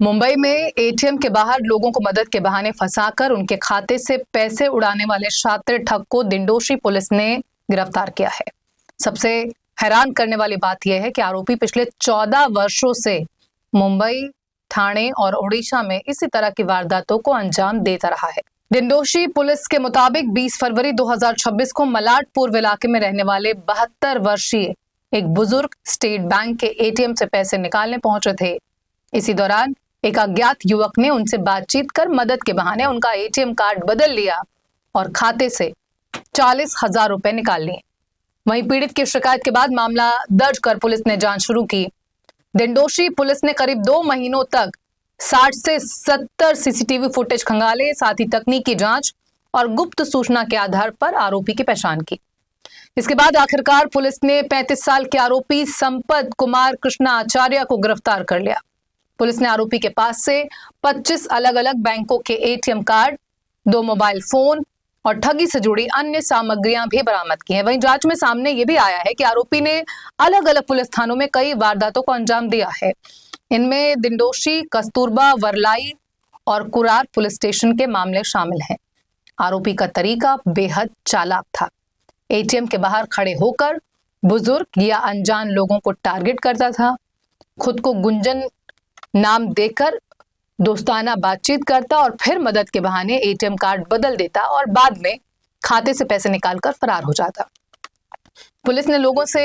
मुंबई में एटीएम के बाहर लोगों को मदद के बहाने फंसाकर उनके खाते से पैसे उड़ाने वाले शातिर ठग को दिंडोशी पुलिस ने गिरफ्तार किया है। सबसे हैरान करने वाली बात यह है कि आरोपी पिछले 14 वर्षों से मुंबई, ठाणे और ओडिशा में इसी तरह की वारदातों को अंजाम देता रहा है। दिंडोशी पुलिस के मुताबिक 20 फरवरी 2026 को मलाड पूर्व इलाके में रहने वाले 72 वर्षीय एक बुजुर्ग स्टेट बैंक के एटीएम से पैसे निकालने पहुंचे थे। इसी दौरान एक अज्ञात युवक ने उनसे बातचीत कर मदद के बहाने उनका एटीएम कार्ड बदल लिया और खाते से 40,000 रुपए निकाल लिए। वहीं पीड़ित की शिकायत के बाद मामला दर्ज कर पुलिस ने जांच शुरू की। दिंडोशी पुलिस ने करीब 2 महीनों तक 60 से 70 सीसीटीवी फुटेज खंगाले, साथ ही तकनीकी जांच और गुप्त सूचना के आधार पर आरोपी की पहचान की। इसके बाद आखिरकार पुलिस ने 35 साल के आरोपी संपत कुमार कृष्णा आचार्य को गिरफ्तार कर लिया। पुलिस ने आरोपी के पास से 25 अलग अलग बैंकों के एटीएम कार्ड, 2 मोबाइल फोन और ठगी से जुड़ी अन्य सामग्रियां भी बरामद की हैं। वहीं जांच में सामने ये भी आया है कि आरोपी ने अलग अलग पुलिस थानों में कई वारदातों को अंजाम दिया है। इनमें दिंडोशी, कस्तूरबा, वरलाई और कुरार पुलिस स्टेशन के मामले शामिल हैं। आरोपी का तरीका बेहद चालाक था। एटीएम के बाहर खड़े होकर बुजुर्ग या अनजान लोगों को टारगेट करता था, खुद को गुंजन नाम देकर दोस्ताना बातचीत करता और फिर मदद के बहाने एटीएम कार्ड बदल देता और बाद में खाते से पैसे निकालकर फरार हो जाता। पुलिस ने लोगों से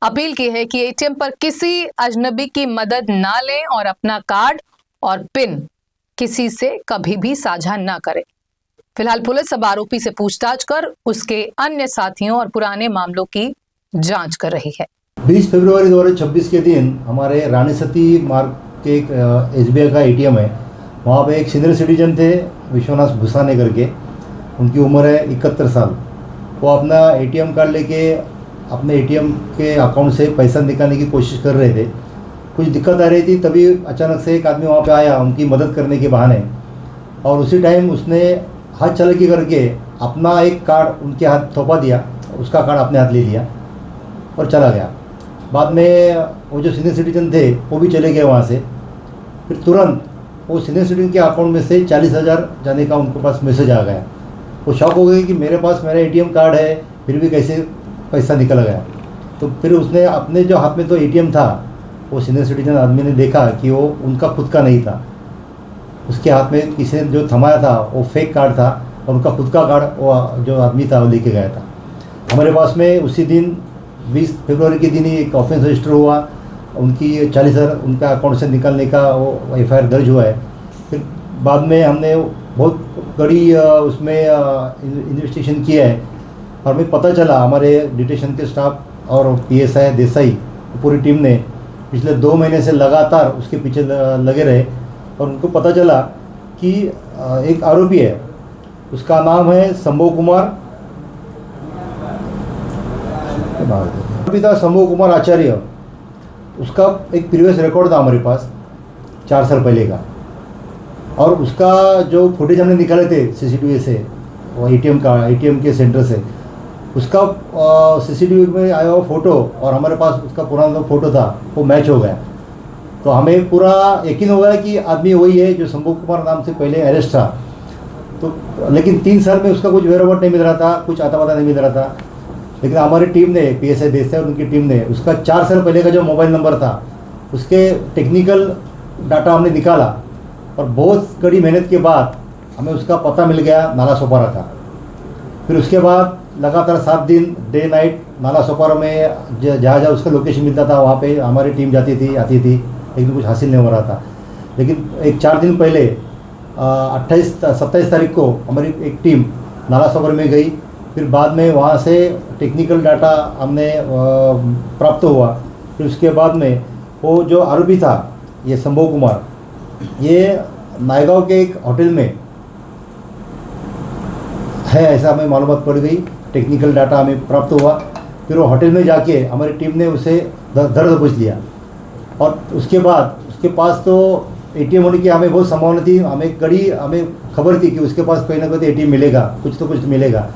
अपील की है कि एटीएम पर किसी अजनबी की मदद ना लें और अपना कार्ड और पिन किसी से कभी भी साझा ना करें। फिलहाल पुलिस अब आरोपी से पूछताछ कर उसके अन्य साथियों और पुराने मामलों की जांच कर रही है। 20 फरवरी 2026 के दिन हमारे रानी सती मार्ग के एक SBI का एटीएम है, वहाँ पे एक सीनियर सिटीजन थे विश्वनाथ भुसाने करके, उनकी उम्र है 71 साल। वो अपना एटीएम कार्ड लेके अपने एटीएम के अकाउंट से पैसा निकालने की कोशिश कर रहे थे। कुछ दिक्कत आ रही थी, तभी अचानक से एक आदमी वहाँ पे आया उनकी मदद करने के बहाने, और उसी टाइम उसने हाथ चालाकी करके अपना एक कार्ड उनके हाथ थोपा दिया, उसका कार्ड अपने हाथ ले लिया और चला गया। बाद में वो जो सीनियर सिटीजन थे वो भी चले गए वहाँ से। फिर तुरंत वो सीनियर सिटीजन के अकाउंट में से 40,000 जाने का उनके पास मैसेज आ गया। वो शॉक हो गए कि मेरे पास मेरा एटीएम कार्ड है, फिर भी कैसे पैसा निकल गया। तो फिर उसने अपने जो हाथ में तो एटीएम था, वो सीनियर सिटीजन आदमी ने देखा कि वो उनका खुद का नहीं था। उसके हाथ में किसी ने जो थमाया था वो फेक कार्ड था और उनका खुद का कार्ड वो जो आदमी था वो लेके गया था। हमारे पास में उसी दिन 20 फरवरी के दिन ही एक ऑफेंस रजिस्टर हुआ, उनकी 40,000 उनका अकाउंट से निकालने का वो FIR दर्ज हुआ है। फिर बाद में हमने बहुत बड़ी उसमें इन्वेस्टिगेशन किया है और हमें पता चला, हमारे डिटेक्शन के स्टाफ और PSI देसाई पूरी टीम ने पिछले 2 महीने से लगातार उसके पीछे लगे रहे और उनको पता चला कि एक आरोपी है, उसका नाम है शंभू कुमार, पिता शंभू कुमार आचार्य। उसका एक प्रीवियस रिकॉर्ड था हमारे पास 4 साल पहले का, और उसका जो फुटेज हमने निकाले थे CCTV से, वो एटीएम के सेंटर से, उसका CCTV में आया हुआ फ़ोटो और हमारे पास उसका पुराना फ़ोटो था, वो मैच हो गया। तो हमें पूरा यकीन हो गया कि आदमी वही है जो शंभू कुमार नाम से पहले अरेस्ट था। तो लेकिन 3 साल में उसका कुछ वेरोवट नहीं मिल रहा था, कुछ आता पता नहीं मिल रहा था। लेकिन हमारी टीम ने, PSI देसाई और उनकी टीम ने उसका 4 साल पहले का जो मोबाइल नंबर था उसके टेक्निकल डाटा हमने निकाला और बहुत कड़ी मेहनत के बाद हमें उसका पता मिल गया नाला सोपारा का। फिर उसके बाद लगातार 7 दिन डे नाइट नाला सोपारा में जहाँ जहाँ उसका लोकेशन मिलता था वहाँ पे हमारी टीम जाती थी, आती थी, लेकिन कुछ हासिल नहीं हो रहा था। लेकिन एक 4 दिन पहले 27 तारीख को हमारी एक टीम नाला सोपारा में गई। फिर बाद में वहाँ से टेक्निकल डाटा हमने प्राप्त हुआ। फिर उसके बाद में वो जो आरोपी था, ये शंभू कुमार, ये नायगांव के एक होटल में है ऐसा हमें मालूमात पड़ गई, टेक्निकल डाटा हमें प्राप्त हुआ। फिर वो होटल में जाके हमारी टीम ने उसे दर्द पूछ लिया और उसके बाद उसके पास तो एटीएम होने की हमें बहुत संभावना थी, हमें खबर थी कि उसके पास कहीं ना कहीं एटीएम मिलेगा, कुछ तो कुछ मिलेगा।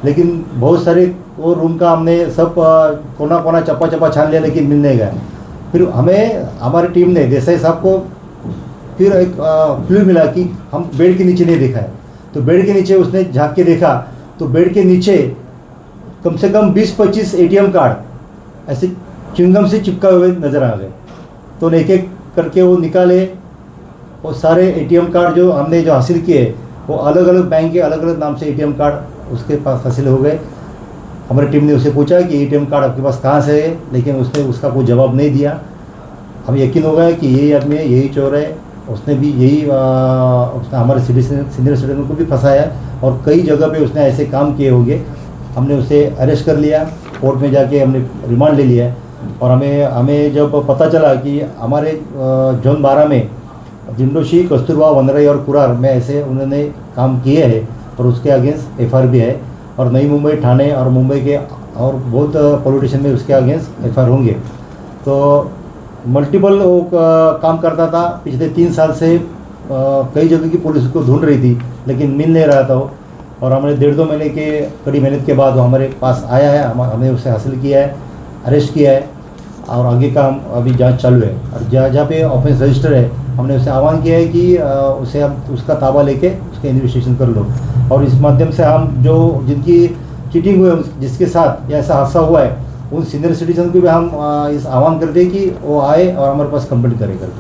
लेकिन बहुत सारे वो रूम का हमने सब कोना कोना चप्पा चप्पा छान लिया, लेकिन मिल नहीं गया। फिर हमें हमारी टीम ने देसाई साहब को फिर एक क्लू मिला कि हम बेड के नीचे नहीं देखा है, तो बेड के नीचे उसने झांक के देखा तो बेड के नीचे कम से कम 20-25 एटीएम कार्ड ऐसे च्युइंगम से चिपका हुए नज़र आ गए। तो एक एक करके वो निकाले, वो सारे एटीएम कार्ड जो हमने जो हासिल किए वो अलग अलग बैंक के अलग अलग नाम से एटीएम कार्ड उसके पास हासिल हो गए। हमारी टीम ने उसे पूछा कि एटीएम कार्ड आपके पास कहाँ से है, लेकिन उसने उसका कोई जवाब नहीं दिया। हमें यकीन हो गया कि यही आदमी है, यही चोर है। उसने भी उसने हमारे सीनियर सिटीजन को भी फंसाया और कई जगह पे उसने ऐसे काम किए होंगे। हमने उसे अरेस्ट कर लिया, कोर्ट में जाके हमने रिमांड ले लिया। और हमें जब पता चला कि हमारे जोन 12 में दिंडोशी, कस्तूरबा, वनराई और कुरार में ऐसे उन्होंने काम किए हैं और उसके अगेंस्ट एफआईआर भी है। और नई मुंबई, ठाणे और मुंबई के और बहुत पॉलिटिशियन में उसके अगेंस्ट एफआईआर होंगे। तो मल्टीपल वो काम करता था पिछले 3 साल से। कई जगह की पुलिस उसको ढूंढ रही थी लेकिन मिल नहीं रहा था वो। और हमारे 1.5-2 महीने के कड़ी मेहनत के बाद वो हमारे पास आया है। हमने उसे हासिल किया है, अरेस्ट किया है और आगे का हम अभी जांच चालू है। और जहाँ पे ऑफेंस रजिस्टर है हमने उसे आह्वान किया है कि उसे हम उसका ताबा लेके उसका इन्वेस्टिगेशन कर लो। और इस माध्यम से हम जो जिनकी चीटिंग हुई है, जिसके साथ या ऐसा हादसा हुआ है, उन सीनियर सिटीजन को भी हम इस आह्वान करते हैं कि वो आए और हमारे पास कंप्लेंट करें करके।